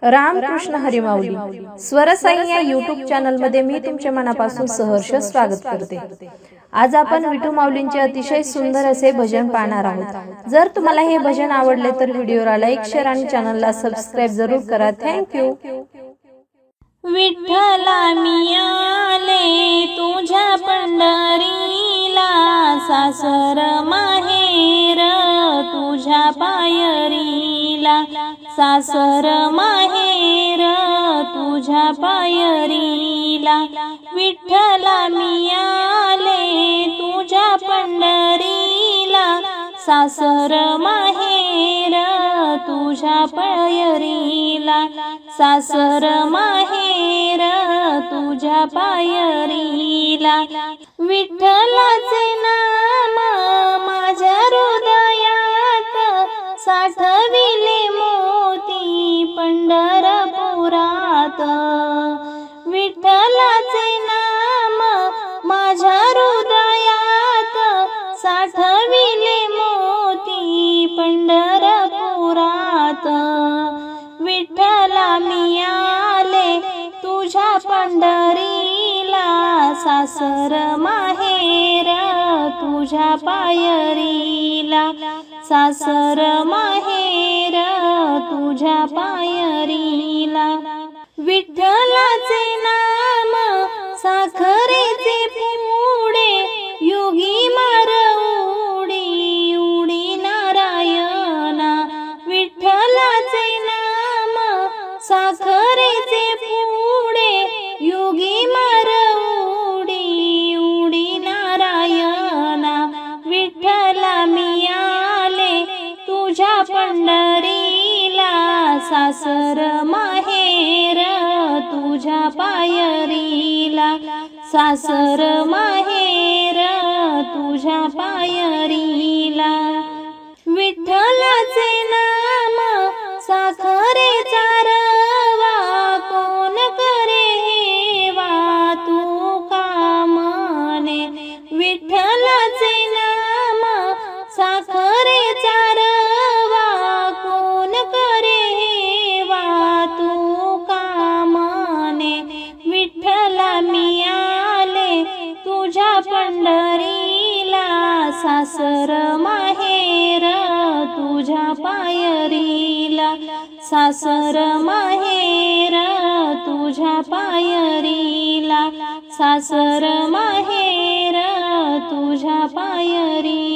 रामकृष्ण हरी माऊली स्वरसाई या YouTube channel मध्ये मी तुमच्या मनापासून सहर्ष स्वागत करते। आज आपण विठू माऊलींचे अतिशय सुंदर असे भजन पाहणार आहोत। जर तुम्हाला हे भजन आवडले तर व्हिडिओला लाईक, शेअर आणि चॅनलला सबस्क्राइब जरूर करा। Thank you. विठ्ठला मी आले तुझ्या पंढरीला, सासर माहेर तुझ्या पायरीला, सासर माहेर तुझ्या पायरीला। विठ्ठला मी आले तुझ्या पंढरीला, सासर माहेर तुझ्या पायरीला, सासर माहेर तुझ्या पायरीला। विठ्ठलाचे नाम माझ्या हृदयात, साठविले मोती पंढरपुरात। विठ्ठलाचे नाम माझ्या हृदयात, साठविले मोती पंढरपुरात। विठ्ठला मी आले तुझ्या पंढरीला, सासर माहेर तुझ्या पायरीला, सासर माहेर तुझ्या पायरीला। विठ्ठलाचे नाम साखरेचे पुडे, योगी मार उडी उडी नारायणा। विठ्ठलाचे नाम साखरेचे पुडे, योगी मार उडी उडी नारायणा। विठ्ठला मी आले तुझ्या पंढरीला, सासर माहेर तुझ्या पायरीला, सासर माहेर तुझ्या पायरीला। विठ्ठलाचे नाम साखरेचा रवा, कोण करे हेवा तू कामने। विठ्ठलाचे नाम साखरेचा रवा, कोण करे हेवा तू कामने। विठ्ठला मी आले तुझ्या पंढरीला, सासर माहेर तुझ्या पायरीला, सासर माहेर तुझ्या पायरीला, सासर माहेर तुझ्या पायरीला।